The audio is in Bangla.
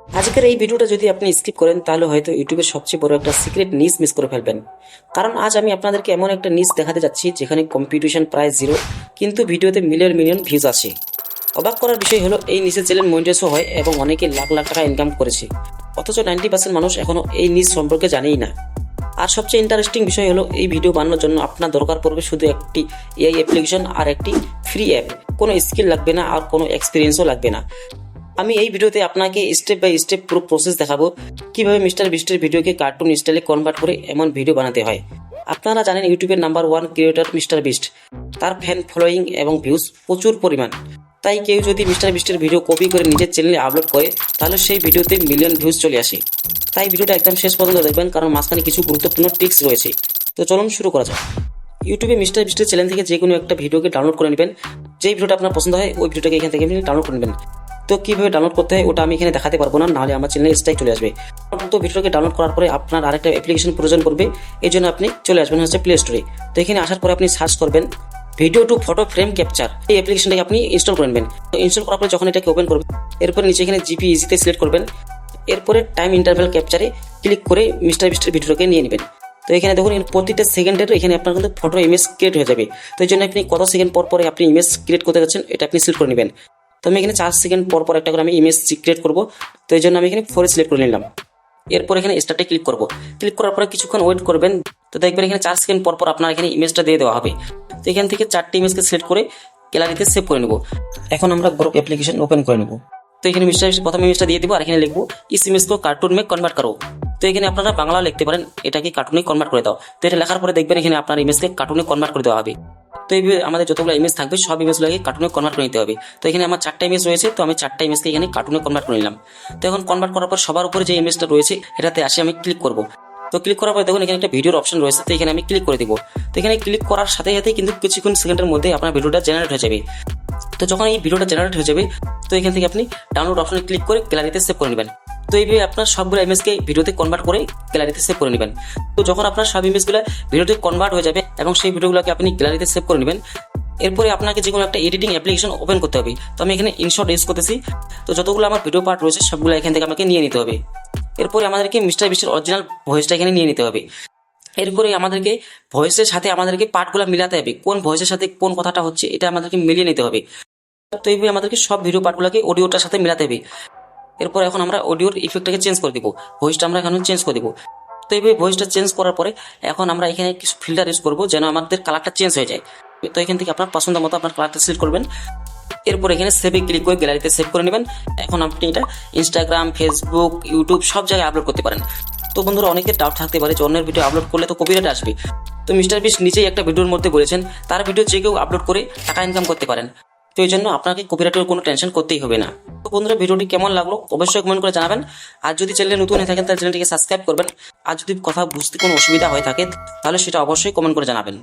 আজকের এই ভিডিওটা যদি আপনি স্কিপ করেন তাহলে হয়তো ইউটিউবের সবচেয়ে বড় একটা সিক্রেট নিশ মিস করে ফেলবেন। কারণ আজ আমি আপনাদেরকে এমন একটা নিশ দেখাতে যাচ্ছি যেখানে কম্পিটিশন প্রায় জিরো, কিন্তু ভিডিওতে মিলিয়ন মিলিয়ন ভিউজ আসে। অবাক করার বিষয় হলো এই নিচের চ্যানেল মনিটাইজও হয় এবং অনেকে লাখ লাখ টাকা ইনকাম করেছে, অথচ 90% মানুষ এখনো এই নিশ সম্পর্কে জানেই না। আর সবচেয়ে ইন্টারেস্টিং বিষয় হলো এই ভিডিও বানানোর জন্য আপনার দরকার পড়বে শুধু একটি এআই অ্যাপ্লিকেশন আর একটি ফ্রি অ্যাপ। কোনো স্কিল লাগবে না আর কোনো এক্সপিরিয়েন্সও লাগবে না। আমি এই ভিডিওতে আপনাকে স্টেপ বাই স্টেপ পুরো প্রসেস দেখাবো কিভাবে মিস্টার বিস্টের ভিডিওকে কার্টুন স্টাইলে কনভার্ট করে এমন ভিডিও বানাতে হয়। আপনারা জানেন ইউটিউবের নাম্বার 1 ক্রিয়েটর মিস্টার বিস্ট, তার ফ্যান ফলোয়িং এবং ভিউজ প্রচুর পরিমাণ। তাই কেউ যদি মিস্টার বিস্টের ভিডিও কপি করে নিজের চ্যানেলে আপলোড করে তাহলে সেই ভিডিওতে মিলিয়ন ভিউজ চলে আসে। তাই ভিডিওটা একদম শেষ পর্যন্ত দেখবেন, কারণ মাঝখানে কিছু গুরুত্বপূর্ণ ট্রিক্স রয়েছে। তো চলুন শুরু করা যাক। ইউটিউবে মিস্টার বিস্টের চ্যানেল থেকে যে কোনো একটা ভিডিওকে ডাউনলোড করে নেবেন। যেই ভিডিওটা আপনার পছন্দ হয় ওই ভিডিওটাকে এখান থেকে ডাউনলোড করে নেবেন। তো কিভাবে ডাউনলোড করতে হয় ওটা আমি এখানে দেখাতে পারবো না, নাহলে আমার চ্যানেলে স্ট্রাইক চলে আসবে। তো ভিডিওটাকে ডাউনলোড করার পরে আপনার আরেকটা অ্যাপ্লিকেশন প্রয়োজন পড়বে। এই জন্য আপনি চলে আসবেন হচ্ছে প্লে স্টোরে। তো এখানে আসার পরে আপনি সার্চ করবেন video two photo frame capture. এই অ্যাপ্লিকেশনটাকে আপনি ইনস্টল করে নেবেন। তো ইনস্টল করার পরে যখন এটাকে ওপেন করবেন, এরপরে নিচে এখানে জিপি ইজিতে সিলেক্ট করবেন। এরপরে টাইম ইন্টারভ্যাল ক্যাপচারে ক্লিক করে মিস্টার বিস্টের ভিডিওটাকে নিয়ে নেবেন। তো এখানে দেখুন প্রতিটা সেকেন্ডের এখানে আপনার কিন্তু ফটো ইমেজ ক্রিয়েট হয়ে যাবে। তো এই জন্য আপনি কত সেকেন্ড পর পরে আপনি ইমেজ ক্রিয়েট করতে যাচ্ছেন এটা আপনি সিলেক্ট করে নেবেন। তো আমি এখানে 4 সেকেন্ড পর পর একটা করে আমি ইমেজ ক্রিয়েট করব। তো এই জন্য আমি এখানে 4 সিলেক্ট করে নিলাম। এরপর এখানে স্টার্টে ক্লিক করব। ক্লিক করার পরে কিছুক্ষণ ওয়েট করবেন। তো দেখবেন এখানে 4 সেকেন্ড পর পর আপনার এখানে ইমেজটা দিয়ে দেওয়া হবে। তো এখান থেকে 4টি ইমেজকে সিলেক্ট করে গ্যালারিতে সেভ করে নেব। এখন আমরা গ্রুপ অ্যাপ্লিকেশন ওপেন করে নেব। তো এখানে প্রথম ইমেজটা দিয়ে দিব আর এখানে লিখবো ইস ইমেজ কো কার্টুন মে কনভার্ট করো। তো এখানে আপনারা বাংলা লিখতে পারেন এটাকে কার্টুনে কনভার্ট করে দাও। তো এটা লেখার পরে দেখবেন এখানে আপনার ইমেজকে কার্টুনে কনভার্ট করে দেওয়া হবে। তো এইভাবে আমাদের যতগুলো ইমেজ থাকবে সব ইমেজগুলোকে কার্টুনে কনভার্ট করে নিতে হবে। তো এখানে আমার 4টা ইমেজ রয়েছে, তো আমি 4টা ইমেজকে এখানে কার্টুনে কনভার্ট করে নিলাম। তো এখন কনভার্ট করার পর সবার উপরে যে ইমেজটা রয়েছে এটাতে আসে আমি ক্লিক করব। তো ক্লিক করার পর দেখুন এখানে একটা ভিডিওর অপশন রয়েছে, তো এখানে আমি ক্লিক করে দিব। তো এখানে ক্লিক করার সাথে সাথে কিন্তু কিছুক্ষণ সেকেন্ডের মধ্যে আপনার ভিডিওটা জেনারেট হয়ে যাবে। তো যখন এই ভিডিওটা জেনারেট হয়ে যাবে তো এখান থেকে আপনি ডাউনলোড অপশনে ক্লিক করে গ্যালারিতে সেভ করে নেবেন। তো এইভাবে আপনার সবগুলো ইমেজকে ভিডিওতে কনভার্ট করে গ্যালারিতে সেভ করে নেবেন। তো যখন আপনার সব ইমেজগুলো ভিডিওতে কনভার্ট হয়ে যাবে এবং সেই ভিডিওগুলোকে আপনি গ্যালারিতে সেভ করে নেবেন, এরপরে আপনাকে যে কোনো একটা এডিটিং অ্যাপ্লিকেশন ওপেন করতে হবে। তো আমি এখানে ইনশট ইউজ করতেছি। তো যতগুলো আমার ভিডিও পার্ট রয়েছে সবগুলো এখান থেকে আমাকে নিয়ে নিতে হবে। এরপরে আমাদেরকে মিস্টার বিস্টের অরিজিনাল ভয়েসটা এখানে নিয়ে নিতে হবে। এরপরে আমাদেরকে ভয়েসের সাথে আমাদেরকে পার্টগুলো মিলাতে হবে, কোন ভয়েসের সাথে কোন কথাটা হচ্ছে এটা আমাদেরকে মিলিয়ে নিতে হবে। তো এইভাবে আমাদেরকে সব ভিডিও পার্টগুলোকে অডিওটার সাথে মিলাতে হবে। এরপর এখন আমরা অডিওর ইফেক্টটাকে চেঞ্জ করে দিব, ভয়েসটা আমরা এখানে চেঞ্জ করে দিব। তো এইভাবে ভয়েসটা চেঞ্জ করার পরে এখন আমরা এখানে কিছু ফিল্টার ইউজ করবো যেন আমাদের কালারটা চেঞ্জ হয়ে যায়। তো এখান থেকে আপনার পছন্দ মতো আপনার কালারটা সিলেক্ট করবেন। এরপর এখানে সেভে ক্লিক করে গ্যালারিতে সেভ করে নেবেন। এখন আপনি এটা ইনস্টাগ্রাম, ফেসবুক, ইউটিউব সব জায়গায় আপলোড করতে পারেন। তো বন্ধুরা অনেকের ডাউট থাকতে পারে যে অন্যের ভিডিও আপলোড করলে তো কপিরাইট আসবে। তো মিস্টার বিস্ট নিজেই একটা ভিডিওর মধ্যে বলেছেন তার ভিডিও যে কেউ আপলোড করে টাকা ইনকাম করতে পারেন। তো এই জন্য আপনাকে কপিরাইটের কোনো টেনশন করতেই হবে না। তো বন্ধুরা ভিডিওটি কেমন লাগলো অবশ্যই কমেন্ট করে জানাবেন। আর যদি চ্যানেলে নতুন হয়ে থাকেন তাহলে চ্যানেলটিকে সাবস্ক্রাইব করবেন। আর যদি কথা বুঝতে কোনো অসুবিধা হয়ে থাকে তাহলে সেটা অবশ্যই কমেন্ট করে জানাবেন।